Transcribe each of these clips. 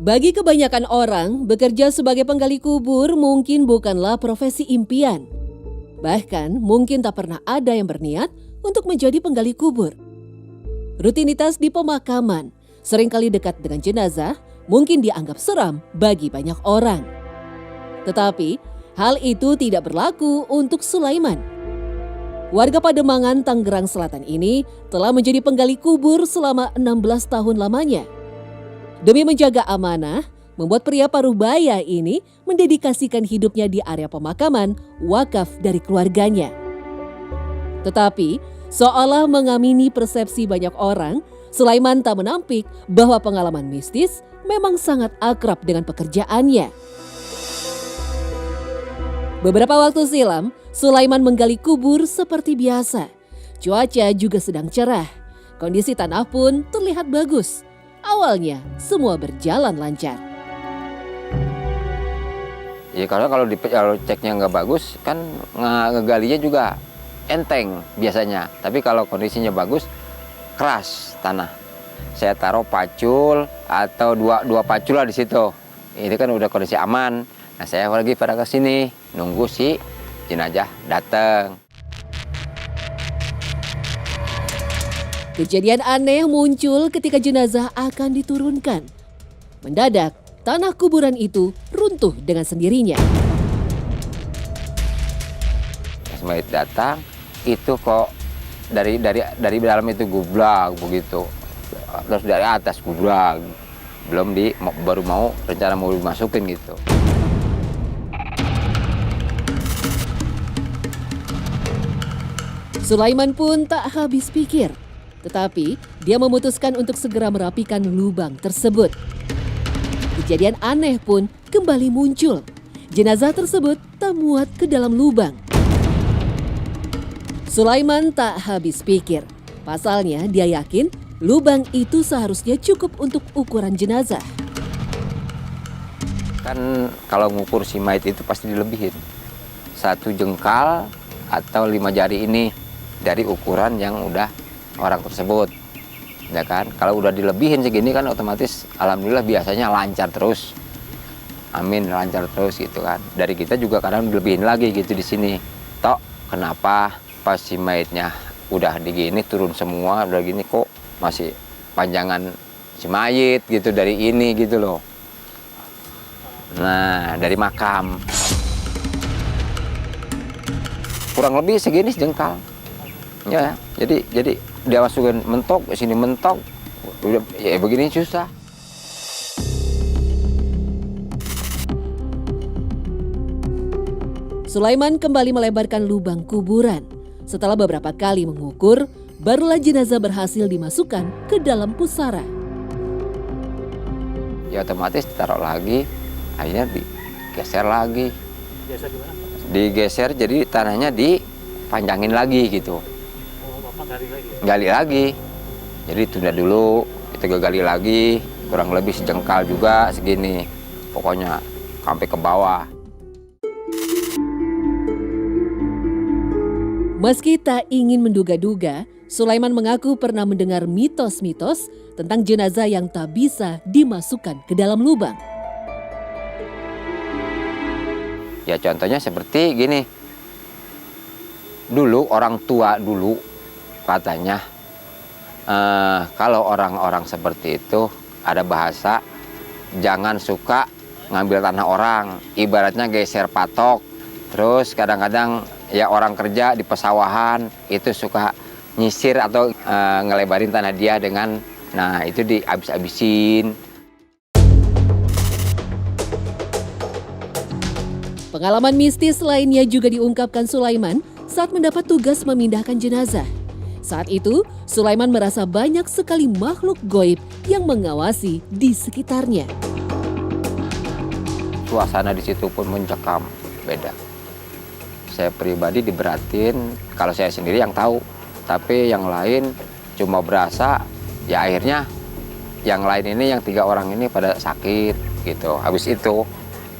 Bagi kebanyakan orang, bekerja sebagai penggali kubur mungkin bukanlah profesi impian. Bahkan mungkin tak pernah ada yang berniat untuk menjadi penggali kubur. Rutinitas di pemakaman, seringkali dekat dengan jenazah, mungkin dianggap seram bagi banyak orang. Tetapi, hal itu tidak berlaku untuk Sulaiman. Warga Pademangan, Tangerang Selatan ini telah menjadi penggali kubur selama 16 tahun lamanya. Demi menjaga amanah, membuat pria Parubaya ini mendedikasikan hidupnya di area pemakaman wakaf dari keluarganya. Tetapi, seolah mengamini persepsi banyak orang, Sulaiman tak menampik bahwa pengalaman mistis memang sangat akrab dengan pekerjaannya. Beberapa waktu silam, Sulaiman menggali kubur seperti biasa. Cuaca juga sedang cerah. Kondisi tanah pun terlihat bagus. Awalnya, semua berjalan lancar. Ya kalau ceknya nggak bagus, kan ngegalinya juga enteng biasanya. Tapi kalau kondisinya bagus, keras tanah. Saya taruh pacul atau dua pacul lah di situ. Ini kan udah kondisi aman. Nah saya lagi pada ke sini nunggu si jenazah datang. Kejadian aneh muncul ketika jenazah akan diturunkan. Mendadak, tanah kuburan itu runtuh dengan sendirinya. Pas mayat datang, itu kok dari dalam itu gublag begitu. Terus dari atas gublag. Baru mau rencana mau dimasukin gitu. Sulaiman pun tak habis pikir. Tetapi dia memutuskan untuk segera merapikan lubang tersebut. Kejadian aneh pun kembali muncul. Jenazah tersebut tak muat ke dalam lubang. Sulaiman tak habis pikir. Pasalnya dia yakin lubang itu seharusnya cukup untuk ukuran jenazah. Kan kalau ngukur si mayat itu pasti dilebihin. 1 jengkal atau 5 jari ini dari ukuran yang udah orang tersebut, ya kan? Kalau udah dilebihin segini kan otomatis alhamdulillah biasanya lancar terus. Amin, lancar terus gitu kan. Dari kita juga kadang dilebihin lagi gitu di sini. Tok, kenapa pas si mayatnya udah digini turun semua, udah gini kok masih panjangan si mayat gitu dari ini gitu loh. Nah, dari makam. Kurang lebih segini sejengkal. Ya, jadi dia masukin mentok, sini mentok, udah ya begini susah. Sulaiman kembali melebarkan lubang kuburan. Setelah beberapa kali mengukur, barulah jenazah berhasil dimasukkan ke dalam pusara. Ya otomatis ditaruh lagi, akhirnya digeser lagi. Geser gimana? Digeser jadi tanahnya dipanjangin lagi gitu. Gali lagi ya? Gali lagi. Jadi tunda dulu, kita gali lagi, kurang lebih sejengkal juga segini. Pokoknya sampai ke bawah. Meski tak ingin menduga-duga, Sulaiman mengaku pernah mendengar mitos-mitos tentang jenazah yang tak bisa dimasukkan ke dalam lubang. Ya contohnya seperti gini. Dulu orang tua dulu katanya kalau orang-orang seperti itu ada bahasa jangan suka ngambil tanah orang, ibaratnya geser patok. Terus kadang-kadang ya orang kerja di pesawahan itu suka nyisir atau ngelebarin tanah dia dengan itu dihabis-habisin. Pengalaman mistis lainnya juga diungkapkan Sulaiman saat mendapat tugas memindahkan jenazah. Saat itu, Sulaiman merasa banyak sekali makhluk goib yang mengawasi di sekitarnya. Suasana di situ pun mencekam, beda. Saya pribadi diberatin, kalau saya sendiri yang tahu. Tapi yang lain cuma berasa, ya akhirnya yang lain ini, yang 3 orang ini pada sakit gitu. Habis itu,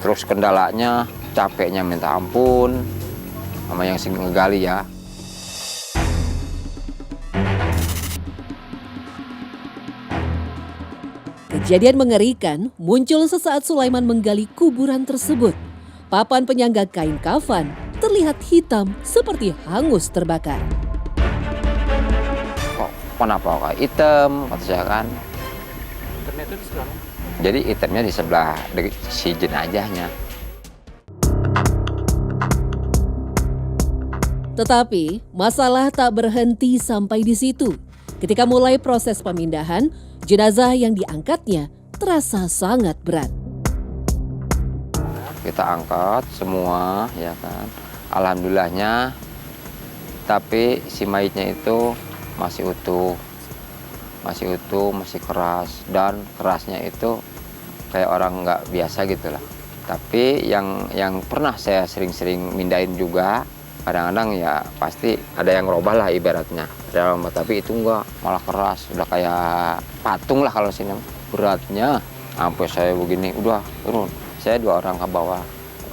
terus kendalanya, capeknya minta ampun, sama yang ngegali ya. Kejadian mengerikan muncul sesaat Sulaiman menggali kuburan tersebut. Papan penyangga kain kafan terlihat hitam seperti hangus terbakar. Kok kenapa kok hitam, kata saya kan. Internet itu di sebelah mana? Jadi hitamnya di sebelah si jenazahnya. Tetapi masalah tak berhenti sampai di situ. Ketika mulai proses pemindahan, jenazah yang diangkatnya terasa sangat berat. Kita angkat semua, ya kan. Alhamdulillahnya, tapi si mayitnya itu masih utuh, masih keras, dan kerasnya itu kayak orang nggak biasa gitu lah. Tapi yang pernah saya sering-sering mindahin juga, kadang-kadang ya pasti ada yang robah lah ibaratnya. Tapi itu enggak, malah keras, udah kayak patung lah kalau sini. Beratnya sampai saya begini, udah turun. Saya 2 orang ke bawah,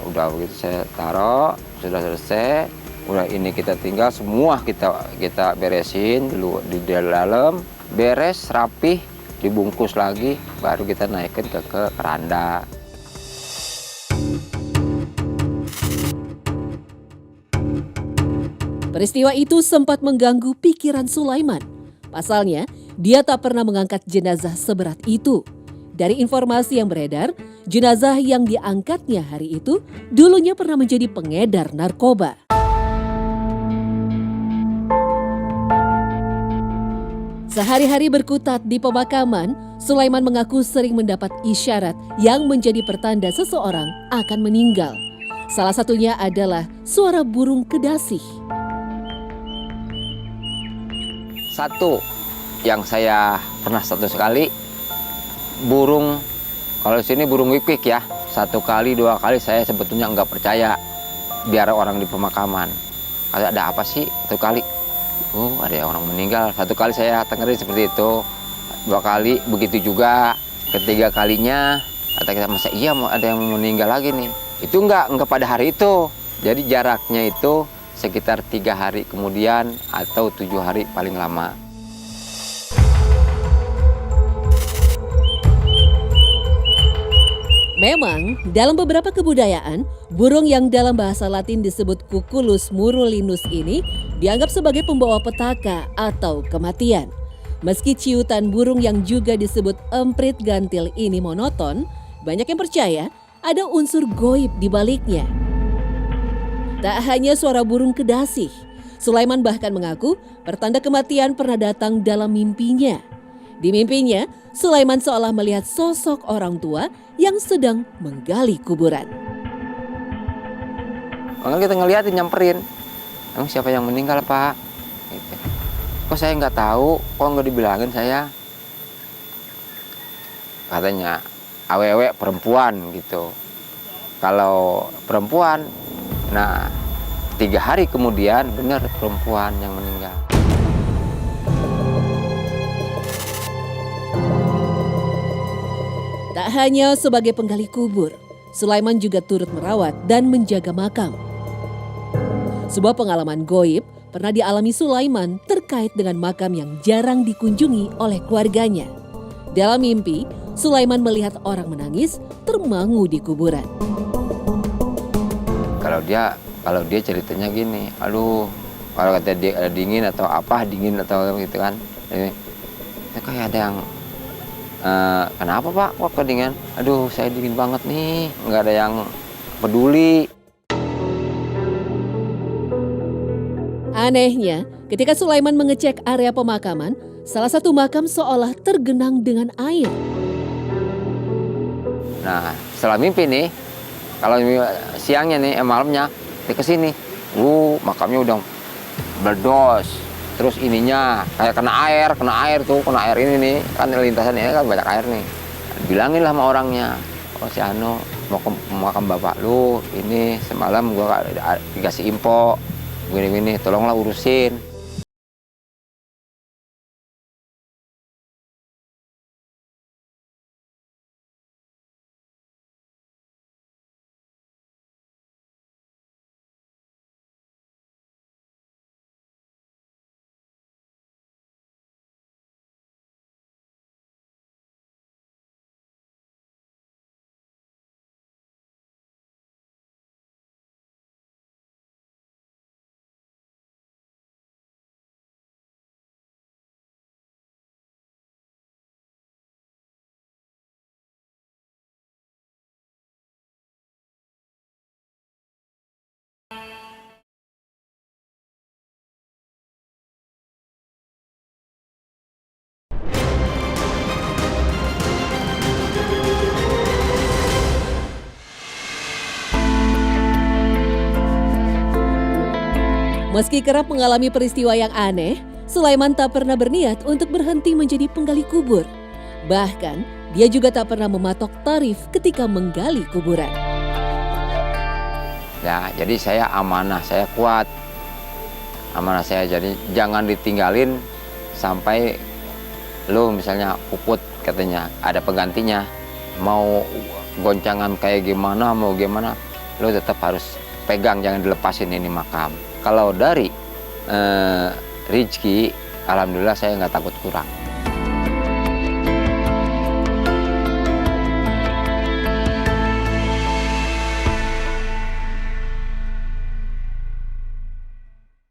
udah begitu saya taruh, sudah selesai. Udah ini kita tinggal semua kita beresin dulu di dalam, beres rapih, dibungkus lagi, baru kita naikin ke keranda. Peristiwa itu sempat mengganggu pikiran Sulaiman. Pasalnya, dia tak pernah mengangkat jenazah seberat itu. Dari informasi yang beredar, jenazah yang diangkatnya hari itu dulunya pernah menjadi pengedar narkoba. Sehari-hari berkutat di pemakaman, Sulaiman mengaku sering mendapat isyarat yang menjadi pertanda seseorang akan meninggal. Salah satunya adalah suara burung kedasih. Satu yang saya pernah satu sekali, burung, kalau di sini burung wik-wik ya. 1 kali 2 kali saya sebetulnya nggak percaya, biar orang di pemakaman. Ada apa sih 1 kali? Oh, ada orang meninggal. 1 kali saya dengerin seperti itu. 2 kali begitu juga. Ketiga kalinya kata kita, masa iya mau ada yang meninggal lagi nih? Itu nggak pada hari itu. Jadi jaraknya itu sekitar 3 hari kemudian atau 7 hari paling lama. Memang, dalam beberapa kebudayaan, burung yang dalam bahasa Latin disebut Cuculus murulinus ini dianggap sebagai pembawa petaka atau kematian. Meski ciutan burung yang juga disebut emprit gantil ini monoton, banyak yang percaya ada unsur goib di baliknya. Tak hanya suara burung kedasih, Sulaiman bahkan mengaku pertanda kematian pernah datang dalam mimpinya. Di mimpinya, Sulaiman seolah melihat sosok orang tua yang sedang menggali kuburan. Kalau kita ngeliatin, nyamperin, emang siapa yang meninggal Pak? Gitu. Kok saya nggak tahu, kok nggak dibilangin saya? Katanya, awewek perempuan gitu. Kalau perempuan, nah 3 hari kemudian benar perempuan yang meninggal. Tak hanya sebagai penggali kubur, Sulaiman juga turut merawat dan menjaga makam. Sebuah pengalaman goib pernah dialami Sulaiman terkait dengan makam yang jarang dikunjungi oleh keluarganya. Dalam mimpi, Sulaiman melihat orang menangis termangu di kuburan. Kalau dia ceritanya gini, aduh, kalau kata dia ada dingin atau gitu kan, itu kayak ada yang kenapa Pak, kok kedinginan? Aduh, saya dingin banget nih, nggak ada yang peduli. Anehnya, ketika Sulaiman mengecek area pemakaman, salah satu makam seolah tergenang dengan air. Nah, setelah mimpi nih, kalau siangnya nih, malamnya, dia kesini, makamnya udah berdos. Terus ininya kayak kena air ini nih, kan lintasan ini kan banyak air nih. Bilangin lah sama orangnya, oh si Ano mau ke makam bapak lu, ini semalam gua dikasih info, gini-gini, tolonglah urusin. Meski kerap mengalami peristiwa yang aneh, Sulaiman tak pernah berniat untuk berhenti menjadi penggali kubur. Bahkan, dia juga tak pernah mematok tarif ketika menggali kuburan. Ya, jadi saya amanah, saya kuat. Amanah saya, jadi jangan ditinggalin sampai lo misalnya puput katanya, ada penggantinya. Mau goncangan kayak gimana, mau gimana, lo tetap harus pegang, jangan dilepasin ini makam. Kalau dari rezeki, alhamdulillah saya nggak takut kurang.